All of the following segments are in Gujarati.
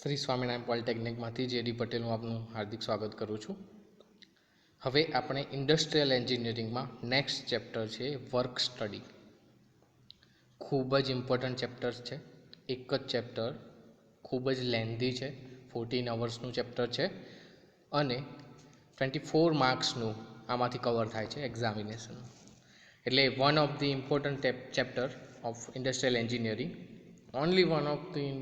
શ્રી સ્વામિનારાયણ પોલિટેકનિકમાંથી જે.ડી. પટેલનું આપનું હાર્દિક સ્વાગત કરું છું. હવે આપણે ઇન્ડસ્ટ્રીયલ એન્જિનિયરિંગમાં નેક્સ્ટ ચેપ્ટર છે વર્ક સ્ટડી. ખૂબ જ ઇમ્પોર્ટન્ટ ચેપ્ટર છે. એક જ ચેપ્ટર ખૂબ જ લેન્ધી છે, 14 અવર્સનું ચેપ્ટર છે અને 24 માર્ક્સનું આમાંથી કવર થાય છે એક્ઝામિનેશન. એટલે one of the important chapter of industrial engineering, only one of the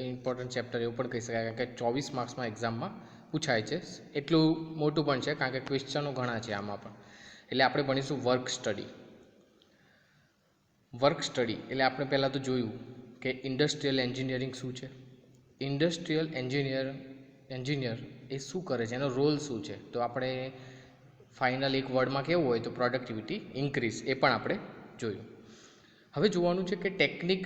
important chapter એવું પણ કહી શકાય, કારણ કે 24 માર્ક્સમાં એક્ઝામમાં પૂછાય છે. એટલું મોટું પણ છે કારણ કે ક્વેશ્ચનો ઘણા છે આમાં પણ. એટલે આપણે ભણીશું વર્ક સ્ટડી. વર્ક સ્ટડી એટલે આપણે પહેલાં તો જોયું કે ઇન્ડસ્ટ્રીયલ એન્જિનિયરિંગ શું છે. ઇન્ડસ્ટ્રીયલ એન્જિનિયર એ શું કરે છે, એનો રોલ શું છે. તો આપણે ફાઇનલ એક વર્ડમાં કહેવું હોય તો પ્રોડક્ટિવિટી ઇન્ક્રીઝ, એ પણ આપણે જોયું. હવે જોવાનું છે કે ટેકનિક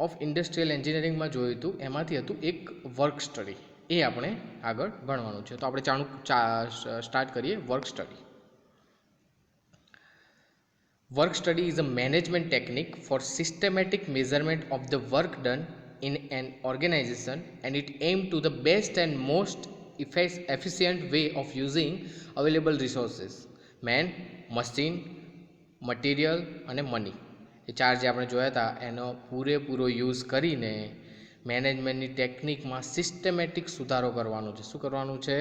ઓફ ઇન્ડસ્ટ્રીયલ એન્જિનિયરિંગમાં જોયું હતું, એમાંથી હતું એક વર્ક સ્ટડી. એ આપણે આગળ ભણવાનું છે. તો આપણે સ્ટાર્ટ કરીએ work study. Work study is a management technique for systematic measurement of the work done in an organization, and it aims to the best and most efficient way of using available resources, man, machine, material અને મની. એ ચાર જે આપણે જોયા હતા એનો પૂરેપૂરો યુઝ કરીને મેનેજમેન્ટની ટેકનિકમાં સિસ્ટમેટિક સુધારો કરવાનો છે. શું કરવાનું છે?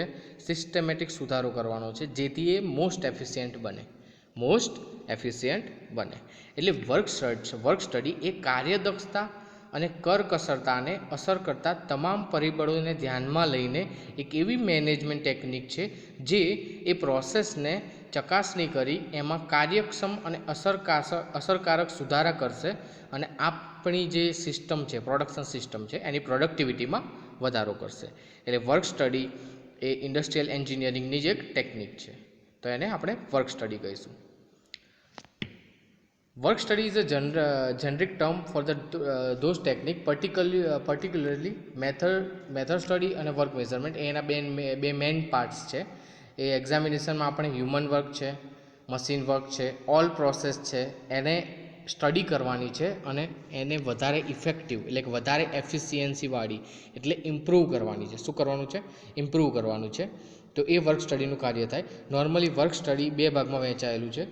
સિસ્ટમેટિક સુધારો કરવાનો છે, જેથી એ મોસ્ટ એફિશિયન્ટ બને. એટલે વર્ક સ્ટડી એ કાર્યદક્ષતા અને કરકસરતાને અસર કરતા તમામ પરિબળોને ધ્યાનમાં લઈને એક એવી મેનેજમેન્ટ ટેકનિક છે જે એ પ્રોસેસને ચકાસણી કરી એમાં કાર્યક્ષમ અને અસરકારક સુધારા કરશે અને આપણી જે સિસ્ટમ છે, પ્રોડક્શન સિસ્ટમ છે, એની પ્રોડક્ટિવિટીમાં વધારો કરશે. એટલે વર્ક સ્ટડી એ ઇન્ડસ્ટ્રીયલ એન્જિનિયરિંગની જ એક ટેકનિક છે, તો એને આપણે વર્ક સ્ટડી કહીશું. Work study is a generic term for those technique, particularly method study અને વર્ક મેઝરમેન્ટ. એના બે મેઇન પાર્ટ્સ છે. એ એક્ઝામિનેશનમાં આપણે હ્યુમન વર્ક છે, મશીન વર્ક છે, ઓલ પ્રોસેસ છે, એને સ્ટડી કરવાની છે અને એને વધારે ઇફેક્ટિવ એટલે કે વધારે એફિશિયન્સીવાળી એટલે ઇમ્પ્રૂવ કરવાની છે. શું કરવાનું છે? ઇમ્પ્રૂવ કરવાનું છે. તો એ વર્ક સ્ટડીનું કાર્ય થાય. નોર્મલી વર્ક સ્ટડી બે ભાગમાં વહેંચાયેલું છે.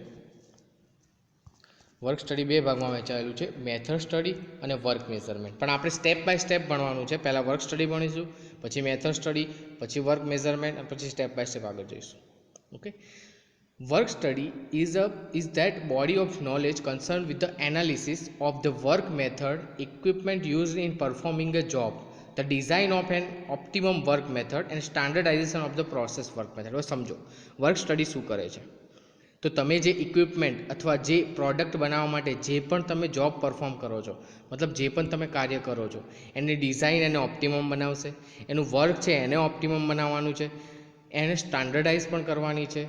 મેથડ સ્ટડી અને વર્ક મેઝરમેન્ટ. પણ આપણે સ્ટેપ બાય સ્ટેપ ભણવાનું છે. પહેલાં વર્ક સ્ટડી ભણીશું, પછી મેથડ સ્ટડી, પછી વર્ક મેઝરમેન્ટ અને પછી સ્ટેપ બાય સ્ટેપ આગળ જઈશું. Okay. Work study is that body of knowledge concern with the analysis of the work method, equipment used in performing a job, the design of an optimum work method and standardisation of the process work method. હવે સમજો વર્ક સ્ટડી શું કરે છે. તો તમે જે ઇક્વિપમેન્ટ અથવા જે પ્રોડક્ટ બનાવવા માટે જે પણ તમે જોબ પરફોર્મ કરો છો, મતલબ જે પણ તમે કાર્ય કરો છો, એની ડિઝાઇન એને ઓપ્ટિમમ બનાવશે, એનું વર્ક છે એને ઓપ્ટિમમ બનાવવાનું છે, એને સ્ટાન્ડર્ડાઇઝ પણ કરવાની છે.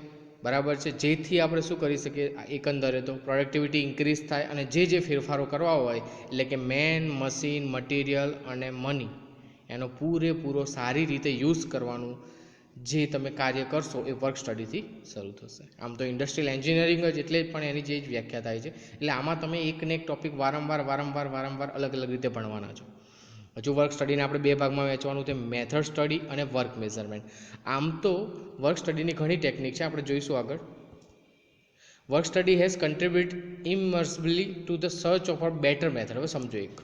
બરાબર છે? જેથી આપણે શું કરી શકીએ, એકંદરે તો પ્રોડક્ટિવિટી ઇન્ક્રીઝ થાય અને જે ફેરફારો કરવા હોય એટલે કે મેન, મશીન, મટીરિયલ અને મની એનો પૂરેપૂરો સારી રીતે યુઝ કરવાનું જે તમે કાર્ય કરશો એ વર્ક સ્ટડીથી શરૂ થશે. આમ તો ઇન્ડસ્ટ્રીયલ એન્જિનિયરિંગ જ એટલે પણ એની જે વ્યાખ્યા થાય છે. એટલે આમાં તમે એકને એક ટોપિક વારંવાર અલગ અલગ રીતે ભણવાના છો. હજુ વર્ક સ્ટડીને આપણે બે ભાગમાં વહેંચવાનું છે, મેથડ સ્ટડી અને વર્ક મેઝરમેન્ટ. આમ તો વર્ક સ્ટડીની ઘણી ટેકનિક છે, આપણે જોઈશું આગળ. Work study has contribute immensely to the search of a better method. હવે સમજો, એક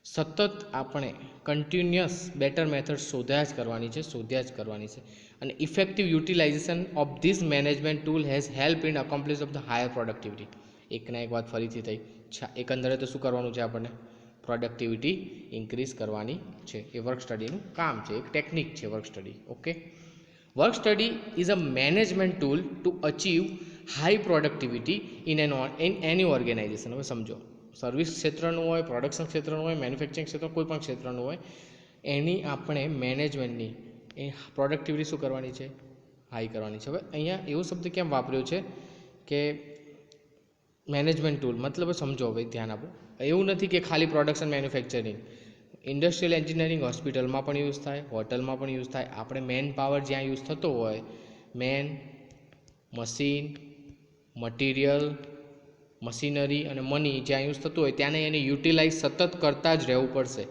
સતત આપણે કન્ટિન્યુઅસ બેટર મેથડ શોધ્યા જ કરવાની છે અને effective utilisation of this management tool has help in accomplish of the higher productivity. એકના એક વાત ફરીથી થઈ. એકંદરે તો શું કરવાનું છે? આપણને પ્રોડક્ટિવિટી ઇન્ક્રીઝ કરવાની છે. એ વર્ક સ્ટડીનું કામ છે, એક ટેકનિક છે work study. Okay. Work study is a management tool to achieve high productivity in any organisation. હવે સમજો, સર્વિસ ક્ષેત્રનું હોય, પ્રોડક્શન ક્ષેત્રનું હોય, મેન્યુફેક્ચરિંગ ક્ષેત્ર, કોઈ પણ ક્ષેત્રનું હોય, એની આપણે મેનેજમેન્ટની એ પ્રોડક્ટિવિટી શું કરવાની છે? હાઈ કરવાની છે. હવે અહીંયા એવો શબ્દ કેમ વાપર્યો છે કે મેનેજમેન્ટ ટૂલ? મતલબ સમજો, હવે ધ્યાન આપો. એવું નથી કે ખાલી પ્રોડક્શન મેન્યુફેક્ચરિંગ. ઇન્ડસ્ટ્રીયલ એન્જિનિયરિંગ હોસ્પિટલમાં પણ યુઝ થાય, હોટલમાં પણ યુઝ થાય. આપણે મેન પાવર જ્યાં યુઝ થતો હોય, મેન, મશીન, મટીરિયલ, મશીનરી અને મની જ્યાં યુઝ થતું હોય ત્યાંને એને યુટિલાઇઝ સતત કરતા જ રહેવું પડશે.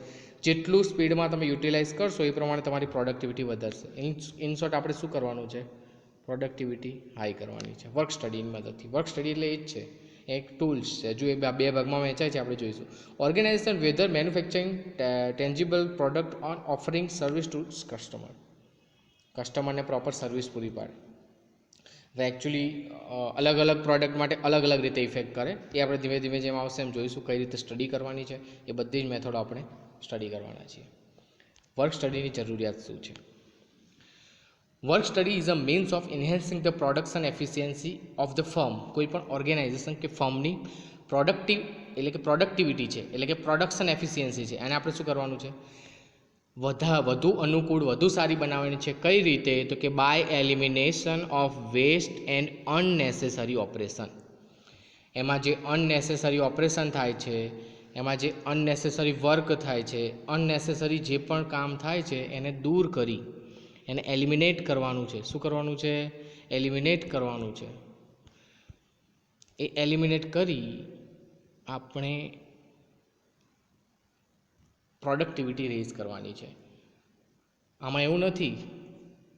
જેટલું સ્પીડમાં તમે યુટિલાઇઝ કરશો એ પ્રમાણે તમારી પ્રોડક્ટિવિટી વધશે. ઇન શોર્ટ આપણે શું કરવાનું છે? પ્રોડક્ટિવિટી હાઈ કરવાની છે વર્ક સ્ટડીની મદદથી. વર્ક સ્ટડી એટલે એ જ છે, એક ટૂલ્સ છે. જો એ બે ભાગમાં વહેંચાય છે, આપણે જોઈશું. Organisation whether manufacturing tangible product on offering service to customer. કસ્ટમરને પ્રોપર સર્વિસ પૂરી પાડે. હવે એકચ્યુઅલી અલગ અલગ પ્રોડક્ટ માટે અલગ અલગ રીતે ઇફેક્ટ કરે. એ આપણે ધીમે ધીમે જેમ આવશે એમ જોઈશું કઈ રીતે સ્ટડી કરવાની છે. એ બધી જ મેથડો આપણે સ્ટડી કરવાના છીએ. વર્ક સ્ટડીની જરૂરિયાત શું છે? Work study is a means of enhancing the production efficiency of the firm. કોઈ પણ ઓર્ગેનાઇઝેશન કે ફર્મની પ્રોડક્ટિવિટી છે, એટલે કે પ્રોડક્શન એફિશિયન્સી છે, એને આપણે શું કરવાનું છે? વધુ અનુકૂળ, વધુ સારી બનાવવાની છે. કઈ રીતે? તો કે by elimination of waste and unnecessary operation. એમાં જે અનનેસેસરી ઓપરેશન થાય છે, એમાં જે અનનેસેસરી વર્ક થાય છે, અનનેસેસરી જે પણ કામ થાય છે એને દૂર કરી, એને એલિમિનેટ કરવાનું છે. શું કરવાનું છે? એલિમિનેટ કરવાનું છે. એ એલિમિનેટ કરી આપણે પ્રોડક્ટિવિટી રેઝ કરવાની છે. આમાં એવું નથી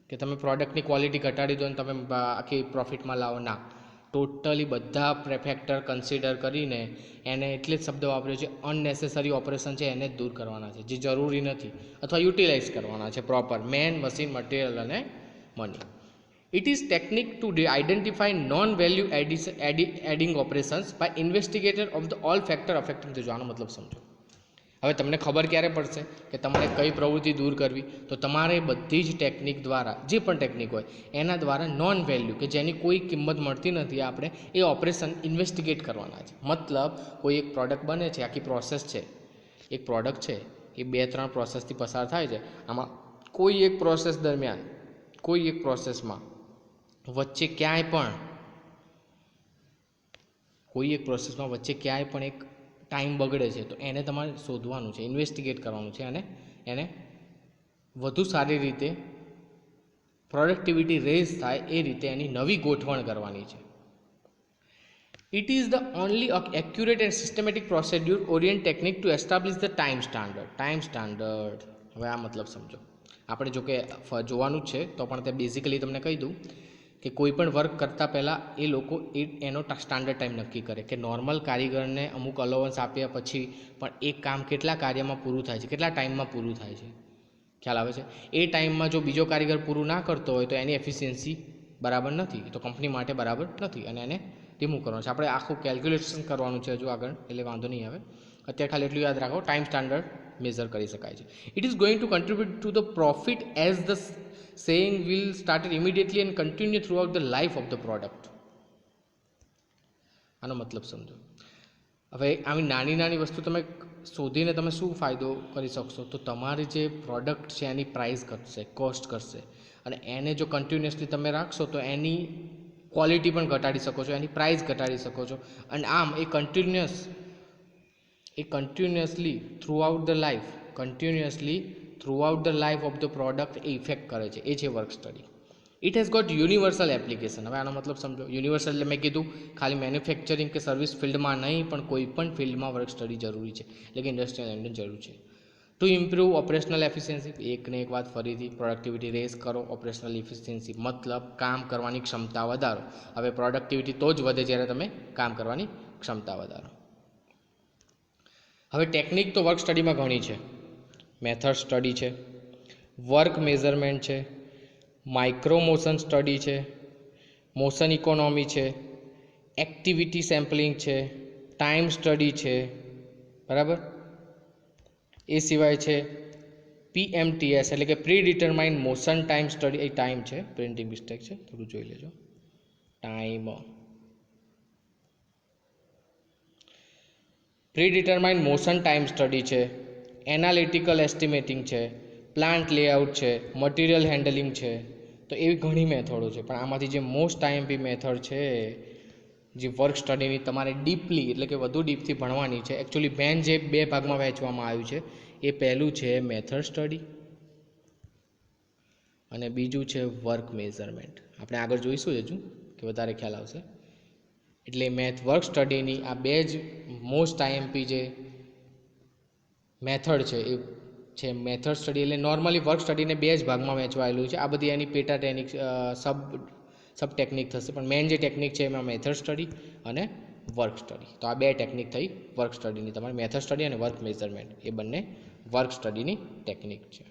કે તમે પ્રોડક્ટની ક્વોલિટી ઘટાડી દો અને તમે આખી પ્રોફિટમાં લાવો. ના, ટોટલી બધા ફેક્ટર કન્સિડર કરીને એને એટલે જ શબ્દ વાપર્યો છે, અનનેસેસરી ઓપરેશન છે એને જ દૂર કરવાના છે, જે જરૂરી નથી, અથવા યુટિલાઇઝ કરવાના છે પ્રોપર મેન, મશીન, મટીરિયલ અને money. It is technique to identify non value adding operations by investigator of the all factor affecting the. આનો મતલબ સમજો. હવે તમને ખબર ક્યારે પડશે કે તમારે કઈ પ્રવૃત્તિ દૂર કરવી? તો તમારે બધી જ ટેકનિક દ્વારા, જે પણ ટેકનિક હોય એના દ્વારા નોન વેલ્યુ, કે જેની કોઈ કિંમત મળતી નથી, આપણે એ ઓપરેશન ઇન્વેસ્ટિગેટ કરવાના છે. મતલબ કોઈ એક પ્રોડક્ટ બને છે, આખી પ્રોસેસ છે, એક પ્રોડક્ટ છે, એ 2-3 પ્રોસેસથી પસાર થાય છે. આમાં કોઈ એક પ્રોસેસ દરમિયાન, કોઈ એક પ્રોસેસમાં વચ્ચે ક્યાંય પણ એક ટાઈમ બગડે છે, તો એને તમારે શોધવાનું છે, ઇન્વેસ્ટિગેટ કરવાનું છે, અને એને વધુ સારી રીતે પ્રોડક્ટિવિટી રેઝ થાય એ રીતે એની નવી ગોઠવણ કરવાની છે. It is the only accurate and systematic procedure orient technique to establish the time standard. હવે આ મતલબ સમજો. આપણે જો કે જોવાનું જ છે, તો પણ તે બેઝિકલી તમને કહી દઉં કે કોઈ પણ વર્ક કરતાં પહેલાં એ લોકો એનો સ્ટાન્ડર્ડ ટાઈમ નક્કી કરે કે નોર્મલ કારીગરને અમુક અલાવન્સ આપ્યા પછી પણ એ કામ કેટલા કાર્યમાં પૂરું થાય છે, કેટલા ટાઈમમાં પૂરું થાય છે. ખ્યાલ આવે છે? એ ટાઈમમાં જો બીજો કારીગર પૂરું ના કરતો હોય તો એની એફિશિયન્સી બરાબર નથી, તો કંપની માટે બરાબર નથી, અને એને રિમૂવ કરવાનું છે. આપણે આખું કેલ્ક્યુલેશન કરવાનું છે હજુ આગળ, એટલે વાંધો નહીં આવે. અત્યારે ખાલી એટલું યાદ રાખો, ટાઈમ સ્ટાન્ડર્ડ મેઝર કરી શકાય છે. It is going to contribute to the profit as the saying will started immediately and continue throughout the life of the product. આનો મતલબ સમજો. હવે આવી નાની વસ્તુ તમે શોધીને તમે શું ફાયદો કરી શકશો? તો તમારી જે પ્રોડક્ટ છે એની પ્રાઇસ ઘટશે, કોસ્ટ ઘટશે, અને એને જો કન્ટિન્યુઅસલી તમે રાખશો તો એની ક્વોલિટી પણ ઘટાડી શકો છો, એની પ્રાઇસ ઘટાડી શકો છો, અને આમ એ continuously throughout the life of the product એ ઇફેક્ટ કરે છે. એ છે work study. It has got universal application. હવે આનો મતલબ સમજો. યુનિવર્સલ એટલે મેં કીધું ખાલી મેન્યુફેક્ચરિંગ કે સર્વિસ ફિલ્ડમાં નહીં, પણ કોઈ પણ ફિલ્ડમાં વર્ક સ્ટડી જરૂરી છે, એટલે કે ઇન્ડસ્ટ્રીયલ એન્જિન જરૂર છે. To improve operational efficiency. એકને એક વાત ફરીથી, પ્રોડક્ટિવિટી રેઝ કરો, ઓપરેશનલ એફિશિયન્સી મતલબ કામ કરવાની ક્ષમતા વધારો. હવે પ્રોડક્ટિવિટી તો જ વધે જ્યારે તમે કામ કરવાની ક્ષમતા વધારો. હવે ટેકનિક તો વર્ક સ્ટડીમાં ઘણી છે. મેથડ સ્ટડી છે, વર્ક મેઝરમેન્ટ છે, માઇક્રો મોશન સ્ટડી છે, મોશન ઇકોનોમી છે, એક્ટિવિટી સેમ્પલિંગ છે, ટાઈમ સ્ટડી છે, બરાબર. એ સિવાય છે PMTS એટલે કે predetermined motion time study. એ ટાઈમ છે, પ્રિન્ટિંગ મિસ્ટેક છે, થોડું જોઈ લેજો. Time predetermined motion time study છે, એનાલિટિકલ એસ્ટિમેટિંગ છે, પ્લાન્ટ લેઆઉટ છે, મટીરિયલ હેન્ડલિંગ છે. તો એવી ઘણી મેથડો છે, પણ આમાંથી જે મોસ્ટ IMP મેથડ છે, જે વર્ક સ્ટડીની તમારે ડીપલી એટલે કે વધુ ડીપથી ભણવાની છે. એકચ્યુઅલી મેન જે 2 ભાગમાં વહેંચવામાં આવ્યું છે, એ પહેલું છે મેથડ સ્ટડી અને બીજું છે વર્ક મેઝરમેન્ટ. આપણે આગળ જોઈશું હજુ કે વધારે ખ્યાલ આવશે. એટલે વર્ક સ્ટડીની આ 2 જ મોસ્ટ IMP જે મેથડ છે એ છે મેથડ સ્ટડી, એટલે નોર્મલી વર્ક સ્ટડીને બે જ ભાગમાં વહેંચવાયેલું છે. આ બધી એની પેટા ટેકનિક સબ ટેકનિક થશે, પણ મેઇન જે ટેકનિક છે એમાં મેથડ સ્ટડી અને વર્ક સ્ટડી. તો આ બે ટેકનિક થઈ વર્ક સ્ટડીની. તમારી મેથડ સ્ટડી અને વર્ક મેઝરમેન્ટ એ બંને વર્ક સ્ટડીની ટેકનિક છે.